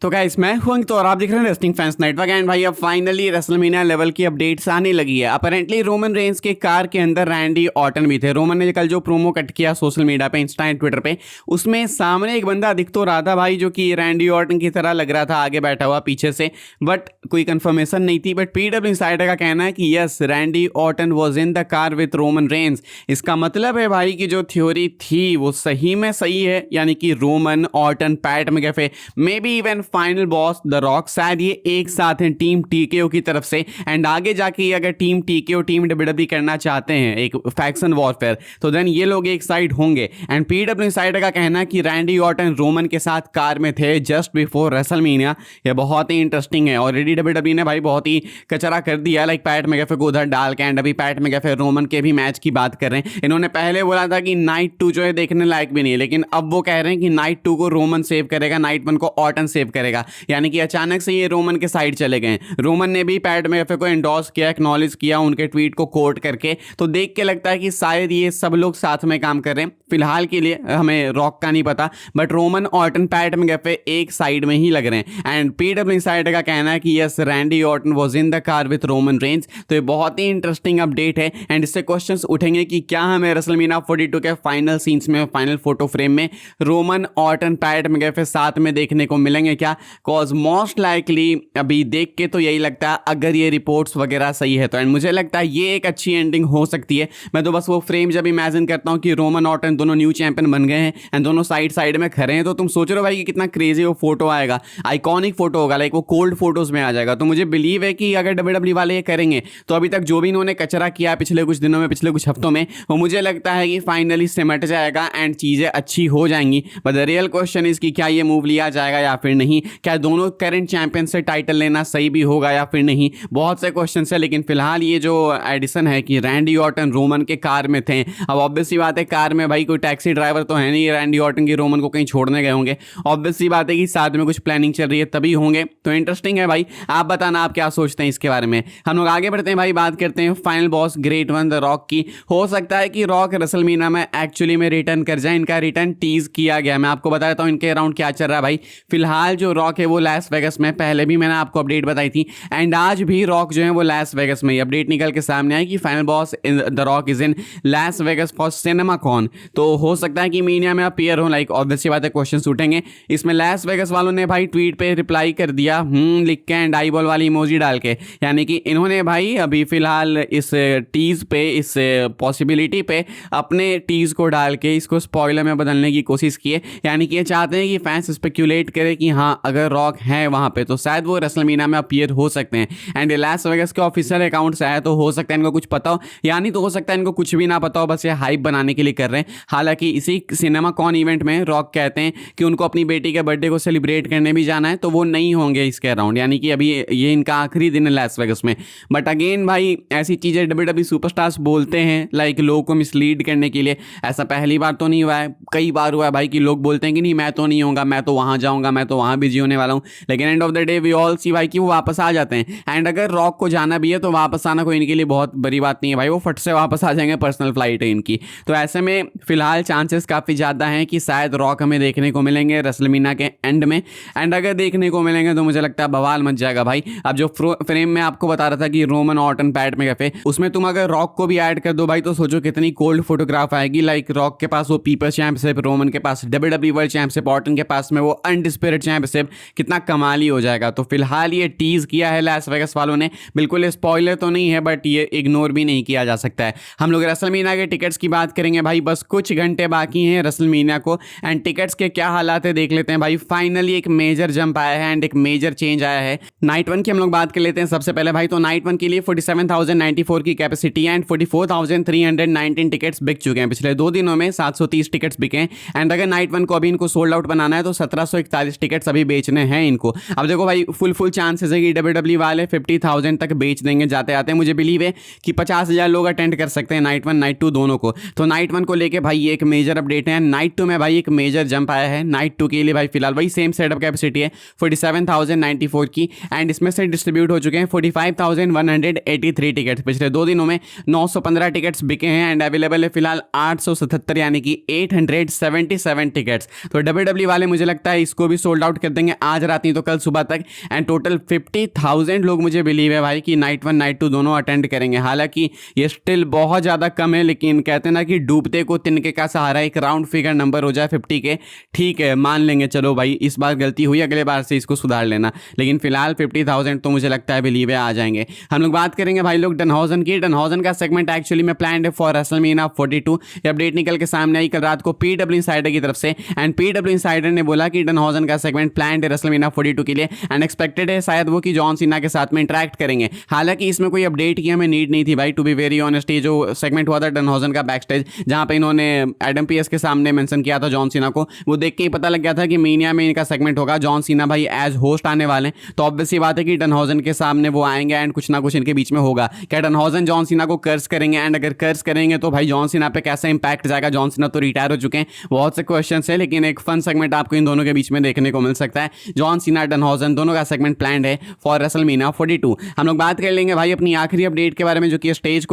तो गाइस मैं हूं अंकित और आप देख रहे हैं रेस्लिंग फैंस नेटवर्क। एंड भाई अब फाइनली रेसलमेनिया लेवल की अपडेट्स आने लगी है। अपेरेंटली रोमन रेंस के कार के अंदर रैंडी ऑर्टन भी थे। रोमन ने कल जो प्रोमो कट किया सोशल मीडिया पे, इंस्टा एंड ट्विटर पे, उसमें सामने एक बंदा दिख तो रहा था भाई जो कि रैंडी ऑर्टन की तरह लग रहा था, आगे बैठा हुआ पीछे से, बट कोई कंफर्मेशन नहीं थी। बट पीडब्ल्यू इंसाइडर का कहना है कि yes, Randy Orton was in the car with Roman Reigns. इसका मतलब है भाई कि जो थ्योरी थी वो सही में सही है, यानी कि Roman, Orton, PAT McAfee, may be even final boss the rock, शायद ये एक साथ हैं टीम टीकेओ की तरफ से। एंड आगे जाके अगर टीम टीकेओ टीम डब्ल्यूडब्ल्यू करना चाहते हैं एक फैक्शन वॉरफेयर, तो देन ये लोग एक साइड होंगे। एंड पीडब्ल्यू इंसाइडर का कहना है कि रैंडी ऑर्टन रोमन के साथ कार में थे जस्ट बिफोर रेसलमेनिया। ये बहुत ही इंटरेस्टिंग है। ऑलरेडी डब्ल्यूडब्ल्यू ने भाई बहुत ही कचरा कर दिया, लाइक पैट मैकेफे को उधर डाल के। एंड अभी पैट मैकेफे रोमन के भी मैच की बात कर रहे हैं। इन्होंने पहले बोला था कि नाइट 2 जो है देखने लायक भी नहीं है, लेकिन अब वो कह रहे हैं कि नाइट 2 को रोमन सेव करेगा, नाइट 1 को ऑर्टन सेव करेगा। यानी कि अचानक से ये रोमन के साइड चले गए। रोमन ने भी पैट मैकेफे को एंडोर्स किया, एक्नॉलेज किया उनके ट्वीट को कोट करके। तो देख के लगता है कि शायद ये सब लोग साथ में काम कर रहे हैं। फिलहाल के लिए हमें रॉक का नहीं पता, but Roman, Orton, PAT McAfee एक साइड में ही लग रहे हैं। एंड पीडब्ल्यू इंसाइडर का कहना है कि yes, Randy Orton was in the car with Roman Reigns. तो ये बहुत ही इंटरेस्टिंग अपडेट है। एंड इससे क्वेश्चंस उठेंगे कि क्या हमें रेसलमेनिया 42 के फाइनल सीन्स में, फाइनल फोटो फ्रेम में रोमन, ऑर्टन, पैट मैकेफे साथ में देखने को मिलेंगे क्या? कॉज मोस्ट लाइकली अभी देख के तो यही लगता है, अगर ये रिपोर्ट्स वगैरह सही है तो। एंड मुझे लगता है ये एक अच्छी एंडिंग हो सकती है। मैं तो बस वो फ्रेम जब इमेजिन करता हूँ कि रोमन, ऑर्टन दोनों न्यू चैंपियन बन गए हैं एंड दोनों साइड साइड में खड़े हैं, तो तुम सोच रहे हो भाई कि कितना क्रेजी वो फोटो आएगा, आइकॉनिक फोटो होगा, लाइक वो कोल्ड फोटोज में आ जाएगा। तो मुझे बिलीव है कि अगर डब्ल्यूडब्ल्यू वाले ये करेंगे तो अभी तक जो भी इन्होंने कचरा किया पिछले कुछ दिनों में, पिछले कुछ हफ्तों में, वो मुझे लगता है कि फाइनली सिमट जाएगा एंड चीज़ें अच्छी हो जाएंगी। But the real question is कि क्या ये मूव लिया जाएगा या फिर नहीं? क्या दोनों करंट चैंपियन से टाइटल लेना सही भी होगा या फिर नहीं? बहुत से क्वेश्चन है। लेकिन फिलहाल ये जो एडिशन है कि रैंडी ऑर्टन रोमन के कार में थे, अब ऑब्वियस सी बात है कार में भाई कोई टैक्सी ड्राइवर तो है नहीं, रैंडी ऑर्टन की रोमन को कहीं छोड़ने गए होंगे। ऑब्वियस सी बात है कि साथ में कुछ प्लानिंग चल रही है तभी होंगे। तो इंटरेस्टिंग है भाई, आप बताना आप क्या सोचते हैं इसके बारे में। हम लोग आगे बढ़ते हैं भाई, बात करते हैं final boss great one the rock की। हो सकता है कि रॉक रेसलमेनिया में एक्चुअली में रिटर्न कर जाए। इनका रिटर्न टीज किया गया। मैं आपको बता देता हूँ इनके अराउंड क्या चल रहा है भाई। फिलहाल जो रॉक है वो लास वेगस में, पहले भी मैंने आपको अपडेट बताई थी। एंड आज भी रॉक जो है वो लास वेगस में, अपडेट निकल के सामने आई कि final boss the Rock is in Las Vegas for CinemaCon. तो हो सकता है कि मीडिया में अपीयर हो, लाइक ऑब्वियसली बात है क्वेश्चन उठेंगे। इसमें लास वेगस वालों ने भाई ट्वीट पे रिप्लाई कर दिया लिख के एंड आई बॉल वाली इमोजी डाल के। यानी कि इन्होंने भाई अभी फिलहाल इस टीज पे, इस पॉसिबिलिटी पे अपने टीज को डाल के इसको स्पॉइलर में बदलने की कोशिश की है। यानी कि ये चाहते हैं कि फैंस स्पेक्यूलेट करे कि हाँ, अगर रॉक है वहाँ पे तो शायद वो रेसलमेनिया में अपीयर हो सकते हैं। एंड लास वेगस के ऑफिशियल अकाउंट से आया, तो हो सकता है इनको कुछ पता हो, यानी तो हो सकता है इनको कुछ भी ना पता हो, बस ये हाइप बनाने के लिए कर रहे हैं। हालांकि इसी सिनेमा कॉन इवेंट में रॉक कहते हैं कि उनको अपनी बेटी के बर्थडे को सेलिब्रेट करने भी जाना है, तो वो नहीं होंगे इसके अराउंड। यानी कि अभी ये इनका आखिरी दिन है लास वेगस में। बट अगेन भाई ऐसी चीज़ें डब्ल्यूडब्ल्यू सुपरस्टार्स बोलते हैं, लाइक लोगों को मिसलीड करने के लिए। ऐसा पहली बार तो नहीं हुआ है, कई बार हुआ है भाई कि लोग बोलते हैं कि नहीं मैं तो नहीं होऊंगा, मैं तो वहाँ जाऊँगा, मैं तो वहाँ बिजी होने वाला हूँ। लेकिन end of the day we all see भाई कि वो वापस आ जाते हैं। एंड अगर रॉक को जाना भी है तो वापस आना कोई इनके लिए बहुत बड़ी बात नहीं है भाई, वो फट से वापस आ जाएंगे, पर्सनल फ्लाइट है इनकी। तो ऐसे में फिलहाल चांसेस काफ़ी ज़्यादा हैं कि शायद रॉक हमें देखने को मिलेंगे रेसलमेनिया के एंड में। एंड अगर देखने को मिलेंगे तो मुझे लगता है बवाल मच जाएगा भाई। अब जो फ्रेम में आपको बता रहा था कि रोमन, ऑर्टन, पैट मैकेफे, उसमें तुम अगर रॉक को भी ऐड कर दो भाई तो सोचो कितनी कोल्ड फोटोग्राफ आएगी। लाइक रॉक के पास वो पीपल्स चैंपियनशिप, रोमन के पास डब्ल्यूडब्ल्यू वर्ल्ड चैंपियनशिप, ऑर्टन के पास में वो अनडिस्प्यूटेड चैंपियनशिप, कितना कमाली हो जाएगा। तो फिलहाल ये टीज किया है लास वेगस वालों ने, बिल्कुल स्पॉइलर तो नहीं है बट ये इग्नोर भी नहीं किया जा सकता है। हम लोग रेसलमेनिया के टिकट्स की बात करेंगे भाई, बस कुछ घंटे बाकी हैं रेसलमेनिया को। एंड टिकट्स के क्या हालात है देख लेते हैं भाई। फाइनली एक मेजर जंप आया है एंड एक मेजर चेंज आया है। नाइट 1 की हम लोग बात कर लेते हैं सबसे पहले भाई। तो नाइट 1 के लिए 47,094 की कैपेसिटी एंड 44,319 टिकट्स बिक चुके हैं। पिछले 2 दिनों में 730 टिकट्स बिके हैं। एंड अगर नाइट 1 को अभी इनको सोल्ड आउट बनाना है तो 1741 टिकट्स अभी बेचने हैं इनको। अब देखो भाई फुल चांसेस है कि डब्ल्यूडब्ल्यू वाले 50,000 तक बेच देंगे जाते आते। मुझे बिलीव है कि 50,000 लोग अटेंड कर सकते हैं नाइट 1 नाइट 2 दोनों को। तो नाइट 1 को लेके भाई ये एक मेजर अपडेट है। नाइट 2 में भाई एक मेजर जंप आया है। नाइट 2 के लिए भाई फिलहाल वही सेम सेटअप कैपेसिटी है 47,094 की। एंड इसमें से डिस्ट्रीब्यूट हो चुके हैं 45,183 टिकट्स। पिछले 2 दिनों में 915 टिकट्स बिके हैं एंड अवेलेबल है फिलहाल 877 यानी कि 877 टिकट्स। तो डब्ल्यूडब्ल्यू वाले मुझे लगता है इसको भी सोल्ड आउट कर देंगे आज रात नहीं तो कल सुबह तक। एंड टोटल 50,000 लोग मुझे बिलीव है भाई कि नाइट 1 नाइट 2 दोनों अटेंड करेंगे। हालांकि ये स्टिल बहुत ज़्यादा कम है, लेकिन कहते हैं ना कि डूबते को तिनके का सहारा, एक राउंड फिगर नंबर हो जाए 50 के, ठीक है मान लेंगे चलो भाई इस बार गलती हुई, अगले बार से इसको सुधार लेना। लेकिन फिलहाल 50,000 तो मुझे लगता है बिलीव है आ जाएंगे। हम लोग बात करेंगे भाई लोग डनहॉजन की। डनहॉजन का सेगमेंट एक्चुअली में प्लान्ड है फॉर रेसलमेनिया 42। ये अपडेट निकल के सामने आई कल रात को पीडब्ल्यू इनसाइडर की तरफ से। एंड पीडब्ल्यू इनसाइडर ने बोला कि डनहॉजन का सेगमेंट प्लान्ड है रेसलमेनिया 42 के लिए। एंड एक्सपेक्टेड है शायद वो कि जॉन सीना के साथ में इंटरेक्ट करेंगे। हालांकि इसमें कोई अपडेट की हमें नीड नहीं थी भाई, टू बी वेरी ऑनेस्ट। ये जो सेगमेंट हुआ था डनहॉजन का बैक स्टेज, जहां पे इन्होंने एडम पीएस के सामने मेंशन किया था जॉन सीना को, वो देख के ही पता लग गया था कि मीनिया में इनका सेगमेंट होगा। जॉन सीना भाई एज होस्ट आने वाले हैं, तो ऑब्वियस सी बात है कि डनहॉजन के सामने वो आएंगे एंड कुछ ना कुछ इनके बीच में होगा। क्या डनहॉजन जॉन सीना को कर्स करेंगे? एंड अगर कर्स करेंगे तो भाई जॉन सीना पे कैसा इंपैक्ट जाएगा? जॉन सीना तो रिटायर हो चुके हैं। बहुत से क्वेश्चन है, लेकिन एक फन सेगमेंट आपको इन दोनों के बीच में देखने को मिल सकता है। जॉन सीना डनहॉजन दोनों का सेगमेंट प्लान्ड है फॉर रेसलमेनिया 42। हम लोग बात कर लेंगे भाई अपनी आखिरी अपडेट के बारे में, जो कि स्टेज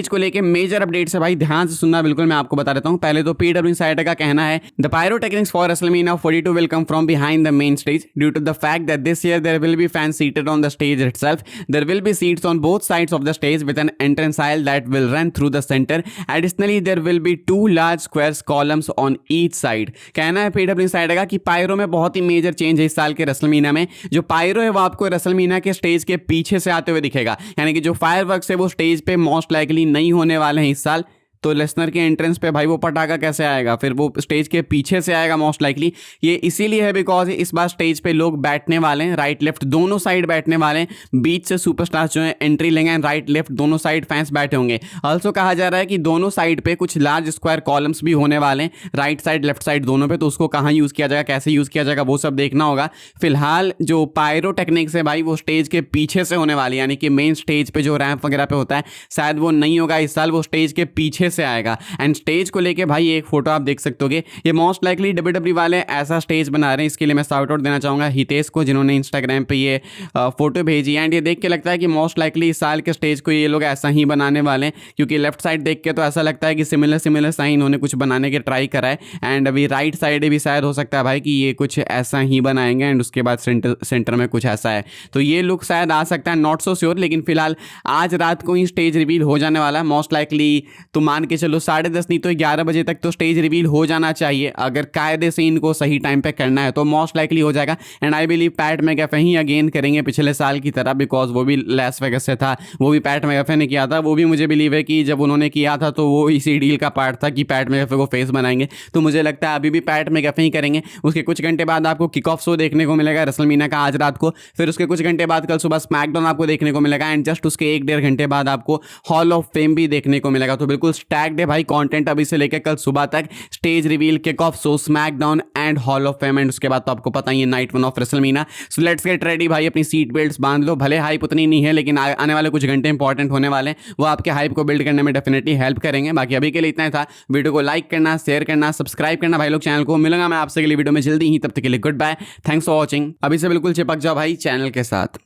को लेके मेजर अपडेट है भाई, ध्यान से सुनना बिल्कुल। मैं आपको बता देता हूं। पहले तो पीडब्ल्यू इनसाइडर का कहना है the pyrotechnics for WrestleMania 42 will come from behind the main stage due to the fact that this year there will be fans seated on the stage itself. There will be seats on both sides of the stage with an entrance aisle that will run through the center. Additionally, there will be 2 large square columns on each side. कहना है PW insider का कि pyro में बहुत ही major change है इस साल के रेसलमेनिया में। जो पायरो है वो आपको रेसलमेनिया के स्टेज के पीछे से आते हुए दिखेगा, यानी कि जो फायरवर्क्स है वो स्टेज पे मोस्ट लाइकली नहीं होने वाले हैं इस साल। तो लेसनर के एंट्रेंस पे भाई वो पटाखा कैसे आएगा? फिर वो स्टेज के पीछे से आएगा मोस्ट लाइकली। ये इसीलिए है बिकॉज इस बार स्टेज पे लोग बैठने वाले हैं, राइट लेफ्ट दोनों साइड बैठने वाले हैं। बीच से सुपरस्टार्स जो है एंट्री लेंगे एंड राइट लेफ्ट दोनों साइड फैंस बैठे होंगे। ऑल्सो कहा जा रहा है कि दोनों साइड पे कुछ लार्ज स्क्वायर कॉलम्स भी होने वाले हैं, राइट साइड लेफ्ट साइड दोनों पे। तो उसको कहाँ यूज़ किया जाएगा, कैसे यूज़ किया जाएगा, वो सब देखना होगा। फिलहाल जो पायरो टेक्निक्स है भाई वो स्टेज के पीछे से होने वाली है, यानी कि मेन स्टेज पे जो रैंप वगैरह पे होता है शायद वो नहीं होगा इस साल, वो स्टेज के पीछे से आएगा। एंड स्टेज को लेके भाई एक फोटो आप देख सकते होगे। ये मोस्ट लाइकली डब्ल्यूडब्ल्यू वाले ऐसा स्टेज बना रहे हैं। इसके लिए मैं शाउट आउट देना चाहूँगा हितेश को, जिन्होंने इंस्टाग्राम पे ये फोटो भेजी। एंड ये देख के लगता है कि मोस्ट लाइकली इस साल के स्टेज को ये लोग ऐसा ही बनाने वाले हैं, क्योंकि लेफ्ट साइड देख के तो ऐसा लगता है कि सिमिलर सा इन्होंने कुछ बनाने के ट्राई करा है। एंड अभी राइट साइड भी शायद हो सकता है भाई कि ये कुछ ऐसा ही बनाएंगे एंड उसके बाद सेंटर में कुछ ऐसा है। तो ये लुक शायद आ सकता है, नॉट सो श्योर। लेकिन फिलहाल आज रात को ही स्टेज रिवील हो जाने वाला है मोस्ट लाइकली। तो मान के चलो 10:30 नहीं तो 11 बजे तक तो स्टेज रिवील हो जाना चाहिए। अगर कायदे से इनको सही टाइम पे करना है तो मोस्ट लाइकली हो जाएगा। And I believe Pat McAfee ही अगेन करेंगे पिछले साल की तरह, बिकॉज वो भी लास वेगास से था, वो भी पैट मैकएफे ने किया था। वो भी मुझे बिलीव है कि जब उन्होंने किया था तो वो इसी डील का पार्ट था कि पैट मैकएफे को फेस बनाएंगे। तो मुझे लगता है अभी भी पैट मैकएफे ही करेंगे। उसके कुछ घंटे बाद आपको किक ऑफ शो देखने को मिलेगा रेसलमेनिया का आज रात को। फिर उसके कुछ घंटे बाद कल सुबह स्मैकडाउन आपको देखने को मिलेगा। एंड जस्ट उसके 1-1.5 घंटे बाद आपको हॉल ऑफ फेम भी देखने को मिलेगा। तो बिल्कुल स्टैक्ड है भाई कंटेंट अभी से लेकर कल सुबह तक। Stage reveal, kick off show, SmackDown and hall of fame. And उसके बाद तो आपको पता ही है night 1 of WrestleMania. So let's get ready भाई, अपनी सीट बेल्ट्स बांध लो। भले हाइप उतनी नहीं है, लेकिन आने वाले कुछ घंटे इंपॉर्टेंट होने वाले हैं, वो आपके हाइप को बिल्ड करने में डेफिनेटली हेल्प करेंगे। बाकी अभी के लिए इतना ही था। वीडियो को लाइक करना, शेयर करना, सब्सक्राइब करना भाई लोग चैनल को। मिलूंगा मैं आपसे अगली वीडियो में जल्दी ही, तब तक के लिए goodbye, thanks for watching. अभी से बिल्कुल चिपक जाओ भाई चैनल के साथ।